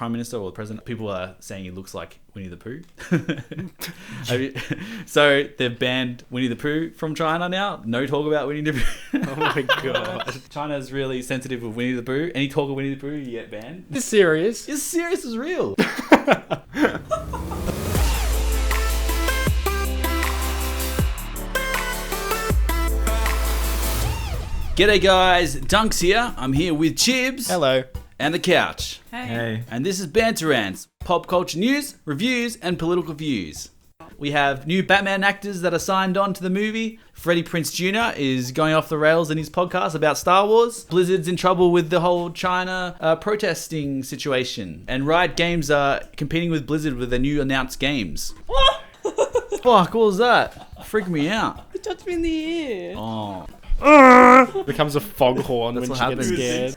prime minister or the president, people are saying he looks like Winnie the Pooh. So they've banned Winnie the Pooh from China now. No talk about Winnie the Pooh. Oh my god. China's really sensitive with Winnie the Pooh. Any talk of Winnie the Pooh, you get banned. This serious? It's serious as real. G'day guys, Dunks here. I'm here with Chibs. Hello. And the couch. Hey. And this is Banter Rants, pop culture news, reviews, and political views. We have new Batman actors that are signed on to the movie. Freddie Prinze Jr. is going off the rails in his podcast about Star Wars. Blizzard's in trouble with the whole China protesting situation. And Riot Games are competing with Blizzard with their new announced games. Fuck, what was that? Freaked me out. It touched me in the ear. Oh. Becomes a foghorn when what she gets happens. scared.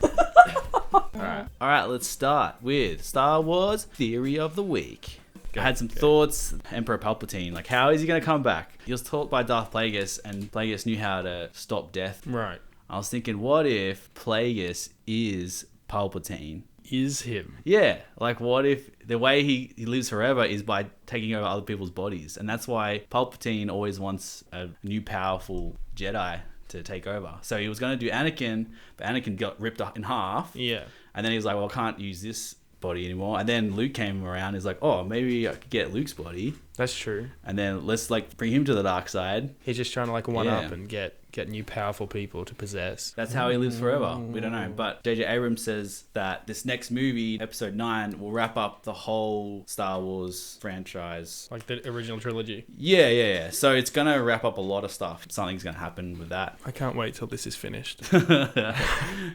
Alright, let's start with Star Wars Theory of the Week. I had some thoughts. Emperor Palpatine, like, how is he going to come back? He was taught by Darth Plagueis, and Plagueis knew how to stop death. Right. I was thinking, what if Plagueis is Palpatine? Is him. Yeah, like what if the way he lives forever is by taking over other people's bodies? And that's why Palpatine always wants a new powerful Jedi to take over. So he was going to do Anakin, but Anakin got ripped up in half. Yeah. And then he was like, well, I can't use this body anymore. And then Luke came around. He's like, oh, maybe I could get Luke's body. That's true. And then let's like bring him to the dark side. He's just trying to like one up and get new powerful people to possess. That's how he lives forever. We don't know. But J.J. Abrams says that this next movie, episode 9, will wrap up the whole Star Wars franchise. Like the original trilogy. Yeah. So it's going to wrap up a lot of stuff. Something's going to happen with that. I can't wait till this is finished.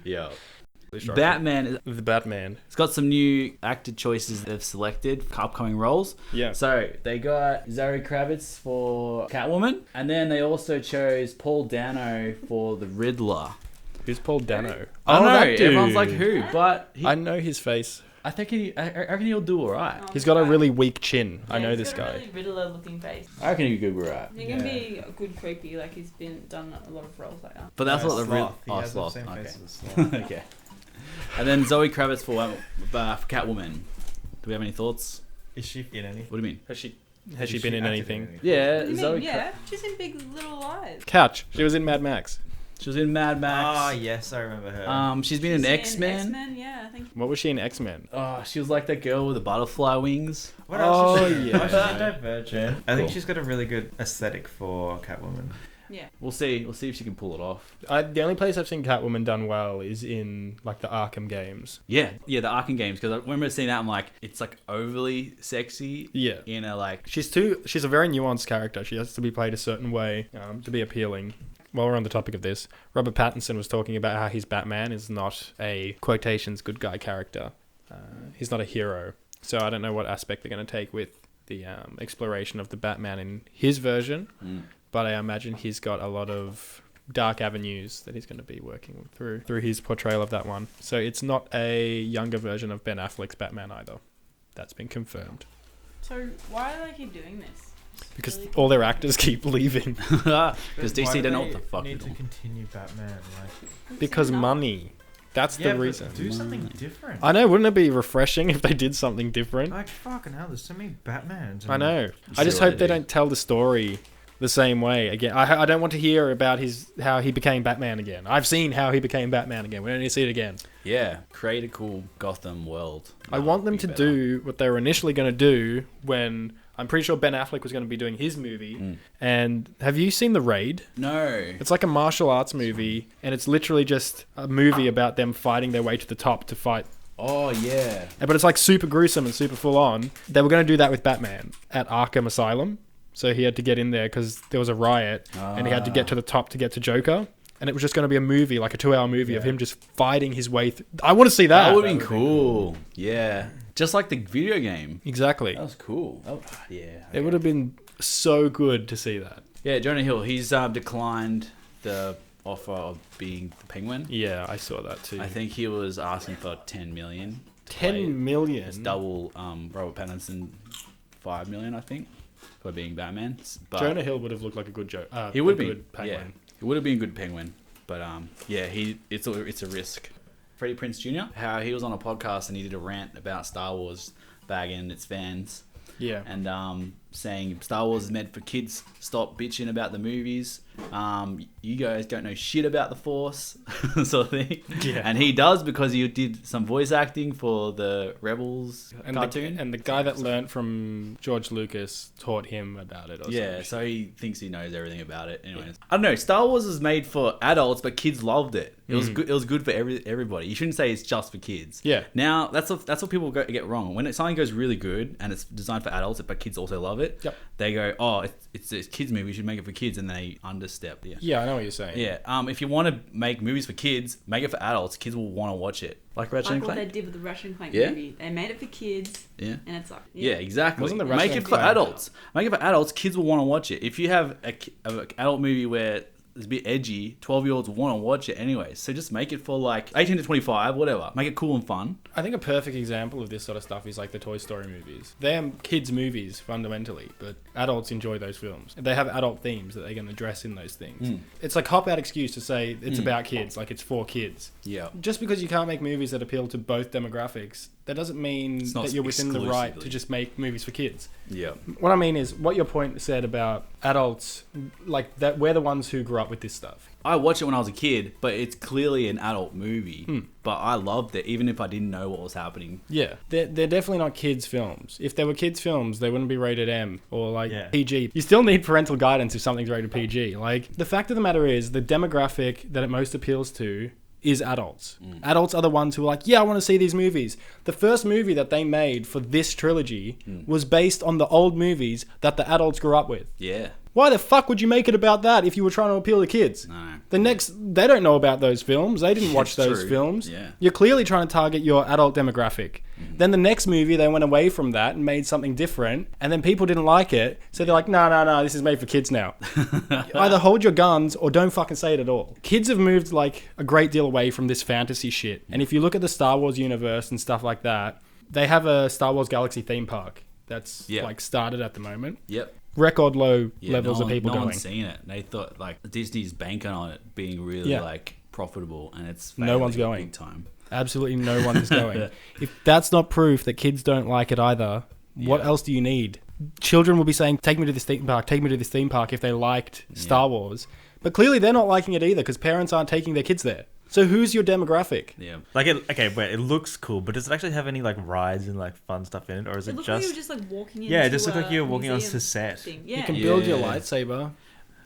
Yeah. Batman. The Batman. It's got some new actor choices they've selected for upcoming roles. Yeah. So they got Zoe Kravitz for Catwoman, and then they also chose Paul Dano for the Riddler. Who's Paul Dano? I know, that dude. everyone's like, who? But I know his face. I reckon he'll do alright. He's got a really weak chin. I know he's this got guy. a really Riddler-looking face. I reckon he'll do alright. He can be a good creepy, like he's done a lot of roles like that. But that's what the Riddler. He has the Sloth. same Okay. face as a sloth. Okay. And then Zoe Kravitz for Catwoman. Do we have any thoughts? Is she in any? What do you mean? Has she Is been in active anything? Yeah, What do you Zoe. mean? Yeah, she's in Big Little Lies. Couch. She was in Mad Max. She was in Mad Max. Ah, yes, I remember her. She's been in She's X-Men. X-Men, yeah, I think. What was she in X-Men? Oh, she was like that girl with the butterfly wings. What else is she? yeah. Oh, she's in Divergent. I think Cool. she's got a really good aesthetic for Catwoman. Yeah. We'll see. We'll see if she can pull it off. The only place I've seen Catwoman done well is in like the Arkham games. Yeah, the Arkham games. Because I remember seeing that. I'm like, it's like overly sexy. Yeah. In a like. She's a very nuanced character. She has to be played a certain way to be appealing. While we're on the topic of this, Robert Pattinson was talking about how his Batman is not a quotations good guy character. He's not a hero. So I don't know what aspect they're going to take with the exploration of the Batman in his version. But I imagine he's got a lot of dark avenues that he's going to be working through his portrayal of that one. So it's not a younger version of Ben Affleck's Batman either. That's been confirmed. So why do they keep doing this? Because all their actors keep leaving. Because DC Why do don't know they what the fuck need they're to doing. continue Batman. Like, Because money. That's yeah, the but reason. do something different. I know, wouldn't it be refreshing if they did something different? Like, fucking hell, there's so many Batmans. I know. See I just what hope they they do. don't tell the story the same way again. I don't want to hear about how he became Batman again. I've seen how he became Batman again. We don't need to see it again. Yeah, create a cool Gotham world. I want them to do what they were initially going to do when I'm pretty sure Ben Affleck was going to be doing his movie. And have you seen The Raid? No. It's like a martial arts movie, and it's literally just a movie about them fighting their way to the top to fight. Oh yeah. But it's like super gruesome and super full on. They were going to do that with Batman at Arkham Asylum. So he had to get in there because there was a riot and he had to get to the top to get to Joker. And it was just going to be a movie, like a 2-hour movie of him just fighting his way through. I want to see that. That would have been cool. Yeah. Just like the video game. Exactly. That was cool. Yeah. It would have been so good to see that. Yeah, Jonah Hill, he's declined the offer of being the Penguin. Yeah, I saw that too. I think he was asking for 10 million. 10 million? It's double Robert Pattinson 5 million, I think, for being Batman. But Jonah Hill would have looked like a good Joker. he would be. Good Penguin. Yeah, he would have been a good Penguin. But yeah, it's a risk. Freddie Prinze Jr., how he was on a podcast and he did a rant about Star Wars bagging its fans. Yeah. And saying Star Wars is meant for kids. Stop bitching about the movies. You guys don't know shit about the Force, sort of thing. Yeah. And he does because he did some voice acting for the Rebels And cartoon. the guy that learnt from George Lucas taught him about it. Or Yeah, something. so he thinks he knows everything about it. Anyways, I don't know. Star Wars is made for adults, but kids loved it. It was good. It was good for everybody. You shouldn't say it's just for kids. Yeah. Now that's what people get wrong. When something goes really good and it's designed for adults, but kids also love it. Yep. They go, oh, it's a kids movie. We should make it for kids, and they understep. Yeah. Yeah, I know what you're saying. Yeah. If you want to make movies for kids, make it for adults. Kids will want to watch it. Like Ratchet and Like what they Clank. did with the Ratchet and Clank Yeah. movie. They made it for kids, Yeah. and it's like... Yeah, exactly. Wasn't the Make Ratchet it and for Clank- adults. Make it for adults. Kids will want to watch it. If you have an adult movie where it's a bit edgy, 12-year-olds will want to watch it anyway. So just make it for like 18 to 25, whatever. Make it cool and fun. I think a perfect example of this sort of stuff is like the Toy Story movies. They're kids' movies fundamentally, but adults enjoy those films. They have adult themes that they can address in those things. It's like cop-out excuse to say it's about kids, like it's for kids. Yeah. Just because you can't make movies that appeal to both demographics, that doesn't mean It's not that you're within the right exclusively. to just make movies for kids. Yeah. What I mean is, what your point said about adults, like that we're the ones who grew up with this stuff. I watched it when I was a kid, but it's clearly an adult movie. But I loved it, even if I didn't know what was happening. Yeah, they're definitely not kids' films. If they were kids' films, they wouldn't be rated M or like Yeah. PG. You still need parental guidance if something's rated PG. Like, the fact of the matter is, the demographic that it most appeals to is adults. Adults are the ones who are like, yeah, I want to see these movies. The first movie that they made for this trilogy was based on the old movies that the adults grew up with. Yeah. Why the fuck would you make it about that if you were trying to appeal to kids? No. They don't know about those films. They didn't watch It's those true. films. Yeah. You're clearly trying to target your adult demographic. Then the next movie, they went away from that and made something different. And then people didn't like it. So they're like, no, this is made for kids now. Either hold your guns or don't fucking say it at all. Kids have moved like a great deal away from this fantasy shit. And if you look at the Star Wars universe and stuff like that, they have a Star Wars Galaxy theme park that's Yeah. like started at the moment. Yep. Record low Yeah, levels of people no going. one's seen it. They thought like Disney's banking on it being really Yeah. like profitable, and it's No failing one's going. big time. Absolutely no one is going. If that's not proof that kids don't like it either, what Yeah. else do you need? Children will be saying, take me to this theme park, take me to this theme park if they liked Star Wars. But clearly they're not liking it either because parents aren't taking their kids there. So who's your demographic? Yeah. Like, it looks cool, but does it actually have any like rides and like fun stuff in it, or is It it looked like you were just? just like walking into Yeah, it just looked like a you were walking on museum set. thing. You Yeah. can build your Yeah. lightsaber.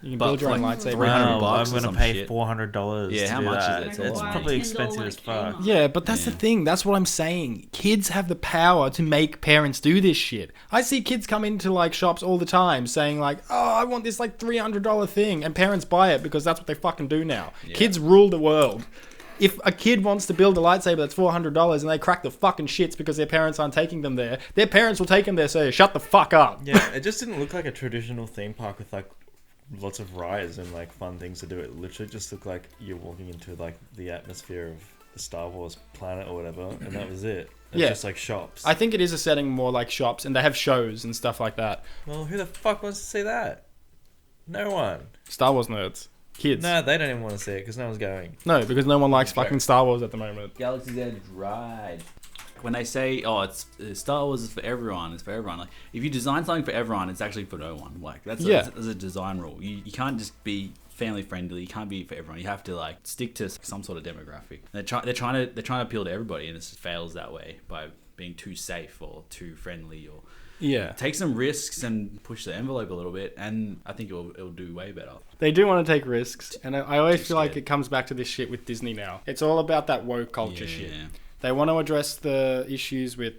You can But build your own like lightsaber. $300 Wow, bucks I'm or gonna some pay shit. $400. Yeah, to how do much is that. it? Like, It's why probably $10 expensive at as fuck. Kmart? Yeah, but that's the Yeah. thing. That's what I'm saying. Kids have the power to make parents do this shit. I see kids come into like shops all the time saying like, "Oh, I want this like $300 thing," and parents buy it because that's what they fucking do now. Yeah. Kids rule the world. If a kid wants to build a lightsaber that's $400 and they crack the fucking shits because their parents aren't taking them there, their parents will take them there. So shut the fuck up. Yeah, it just didn't look like a traditional theme park with like lots of rides and like fun things to do. It literally just looked like you're walking into like the atmosphere of the Star Wars planet or whatever, and that was it. It's Yeah. just like shops. I think it is a setting more like shops, and they have shows and stuff like that. Well, who the fuck wants to see that? No one. Star Wars nerds. Kids. No, they don't even want to see it because no one's going. No, because no one likes fucking Star Wars at the moment. Galaxy's Edge ride. When they say, "Oh, it's Star Wars is for everyone," it's for everyone. Like, if you design something for everyone, it's actually for no one. Like that's a design rule. You can't just be family friendly. You can't be for everyone. You have to like stick to some sort of demographic. They're trying to appeal to everybody, and it just fails that way by being too safe or too friendly or Yeah. take some risks and push the envelope a little bit. And I think it'll do way better. They do want to take risks, and I always Too feel like scared. it comes back to this shit with Disney now. It's all about that woke culture shit. Yeah. They want to address the issues with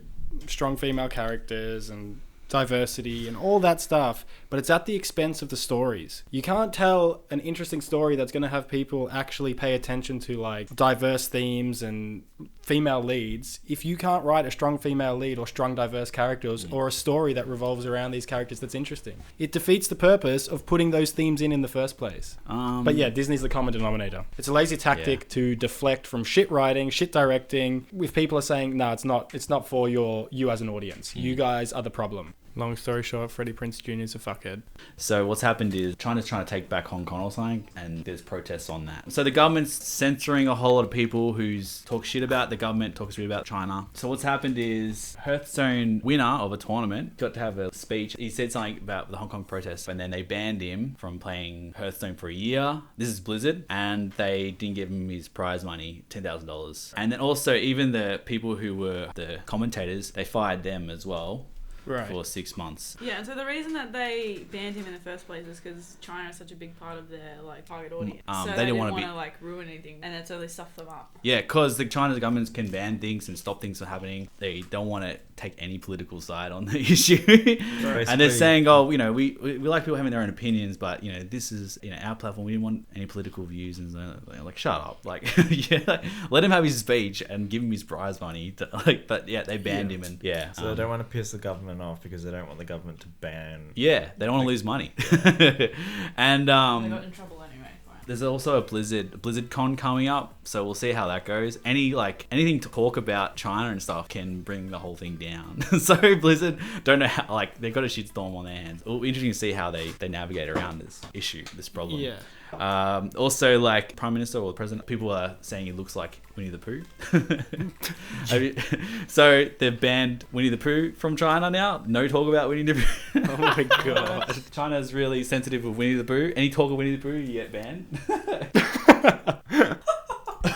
strong female characters and diversity and all that stuff, but it's at the expense of the stories. You can't tell an interesting story that's going to have people actually pay attention to like diverse themes and female leads if you can't write a strong female lead or strong diverse characters or a story that revolves around these characters that's interesting. It defeats the purpose of putting those themes in the first place. But yeah, Disney's the common denominator. It's a lazy tactic to deflect from shit writing, shit directing. If people are saying, "No, it's not for you as an audience. You guys are the problem." Long story short, Freddie Prinze Jr. is a fuckhead. So what's happened is China's trying to take back Hong Kong or something, and there's protests on that. So the government's censoring a whole lot of people who talk shit about the government, talk shit about China. So what's happened is Hearthstone winner of a tournament got to have a speech. He said something about the Hong Kong protests, and then they banned him from playing Hearthstone for a year. This is Blizzard, and they didn't give him his prize money, $10,000. And then also even the people who were the commentators, they fired them as well. Right. For 6 months. Yeah, and so the reason that they banned him in the first place is because China is such a big part of their like target audience. So they they didn't didn't want to like ruin anything, and then so they stuffed them up. Yeah, because the China's governments can ban things and stop things from happening. They don't want to take any political side on the issue. And they're saying, oh, you know, we like people having their own opinions, but, you know, this is, you know, our platform. We didn't want any political views. And so, like, shut up. Like, yeah, let him have his speech and give him his prize money. But, yeah, they banned him. And, yeah. So they don't want to piss the government off because they don't want the government to ban. Yeah, they don't want to lose money. And They got in trouble anyway. Right. there's also a Blizzard Con coming up, so we'll see how that goes. Anything to talk about China and stuff can bring the whole thing down. So Blizzard don't know how, like, they've got a shitstorm on their hands. It'll be interesting to see how they navigate around this issue, this problem. Yeah. Also, like, Prime Minister or the President, people are saying he looks like Winnie the Pooh. So they've banned Winnie the Pooh from China now. No talk about Winnie the Pooh. Oh my god. China's really sensitive with Winnie the Pooh. Any talk of Winnie the Pooh, you get banned.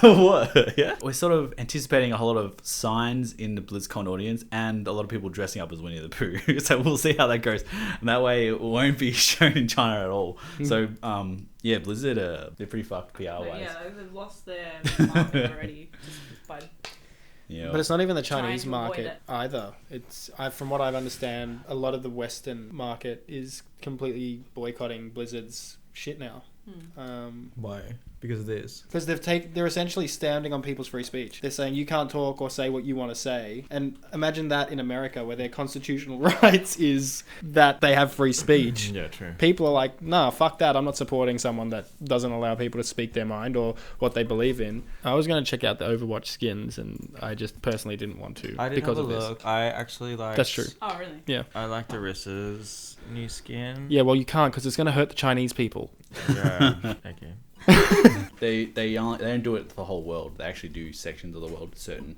What? Yeah. We're sort of anticipating a whole lot of signs in the BlizzCon audience and a lot of people dressing up as Winnie the Pooh. So we'll see how that goes. And that way it won't be shown in China at all. So, yeah, Blizzard, they're pretty fucked PR-wise. Yeah, they've lost their market already just by. Yeah. But it's not even the Trying Chinese to avoid market it. either. From what I understand, a lot of the Western market is completely boycotting Blizzard's shit now. Why? Because of this. Because they're essentially standing on people's free speech. They're saying you can't talk or say what you want to say. And imagine that in America, where their constitutional rights is that they have free speech. Yeah, true. People are like, nah, fuck that. I'm not supporting someone that doesn't allow people to speak their mind or what they believe in. I was going to check out the Overwatch skins, and I just personally didn't want to I did because have of a this. look. I actually like. That's true. Oh, really? Yeah. I like Darissa's new skin. Yeah, well, you can't because it's going to hurt the Chinese people. Yeah. Okay. They don't do it for the whole world. They actually do sections of the world, certain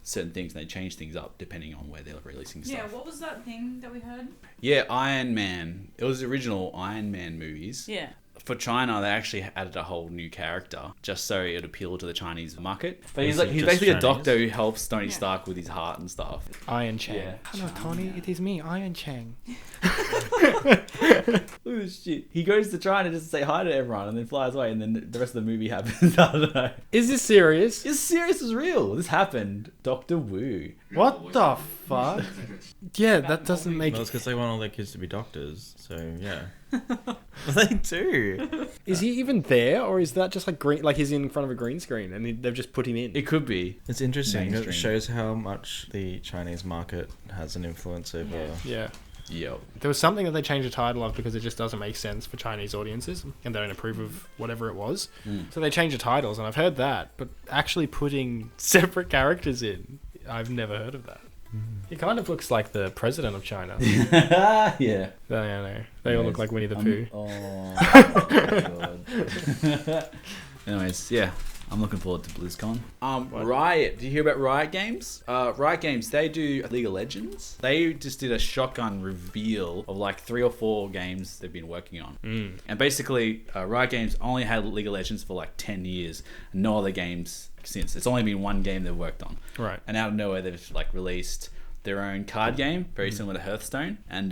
things, and they change things up depending on where they're releasing stuff. Yeah, what was that thing that we heard? Yeah, Iron Man. It was the original Iron Man movies. Yeah. For China, they actually added a whole new character just so it appealed to the Chinese market. But he's Is it he's just basically a Chinese? doctor who helps Tony Yeah. Stark with his heart and stuff. Iron Chang. Yeah. Hello, Tony. It is me, Iron Chang. Look at this shit. He goes to China just to say hi to everyone and then flies away, and then the rest of the movie happens. I don't know. Is this serious? It's serious as real. This happened. Doctor Wu. What the fuck? Yeah, that doesn't make... Well, it's because they want all their kids to be doctors. So yeah. They do. Is he even there, or is that just like green? Like he's in front of a green screen and they've just put him in? It could be. It's interesting. Mainstream. It shows how much the Chinese market has an influence over. Yeah. Yo. There was something that they changed the title of because it just doesn't make sense for Chinese audiences and they don't approve of whatever it was. So they changed the titles, and I've heard that, but actually putting separate characters in, I've never heard of that. He kind of looks like the president of China. Yeah. I know. They all look like Winnie the Pooh. Oh, God. Anyways, yeah. I'm looking forward to BlizzCon. Riot. Did you hear about Riot Games? Riot Games, they do League of Legends. They just did a shotgun reveal of like 3 or 4 games they've been working on. And basically, Riot Games only had League of Legends for like 10 years. And no other games since. It's only been one game they've worked on. Right. And out of nowhere, they've like released their own card game, very similar to Hearthstone, and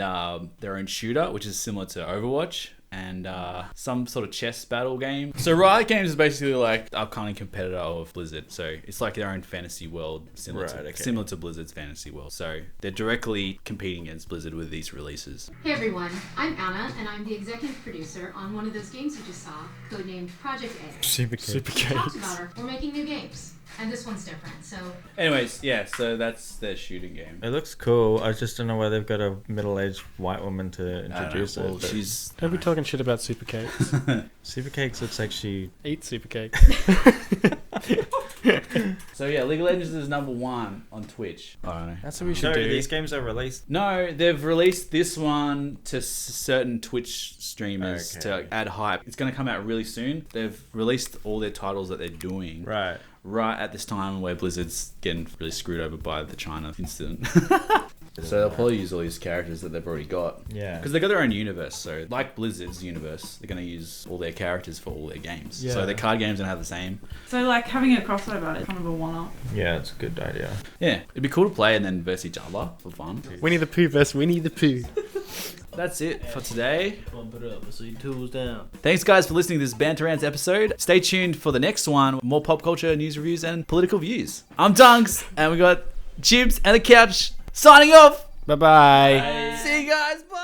their own shooter, which is similar to Overwatch, and some sort of chess battle game. So Riot Games is basically like a kind of competitor of Blizzard. So it's like their own fantasy world, similar to Blizzard's fantasy world. So they're directly competing against Blizzard with these releases. Hey everyone, I'm Anna, and I'm the executive producer on one of those games you just saw, codenamed Project A. Super We talked about her. We're making new games, and this one's different, so... Anyways, yeah, so that's their shooting game. It looks cool. I just don't know why they've got a middle-aged white woman to introduce Well, it. she's... Don't be talking shit about super cakes. Super Cakes looks like she... Eat super cake. So yeah, League of Legends is number 1 on Twitch. I don't know. That's what we So should do. these games are released. No, they've released this one to certain Twitch streamers Okay. to add hype. It's going to come out really soon. They've released all their titles that they're doing Right. right at this time where Blizzard's getting really screwed over by the China incident. So they'll probably use all these characters that they've already got. Yeah. Because they've got their own universe. So like Blizzard's universe, they're going to use all their characters for all their games. Yeah. So their card games don't have the same. So like having a crossover is kind of a one-up. Yeah, it's a good idea. Yeah, it'd be cool to play and then verse each other for fun. Winnie the Pooh versus Winnie the Pooh. That's it for today. Bump it up. See tools down. Thanks, guys, for listening to this Banter Rants episode. Stay tuned for the next one. More pop culture, news reviews, and political views. I'm Dunks, and we got Chibs and the Couch signing off. Bye-bye. See you guys. Bye.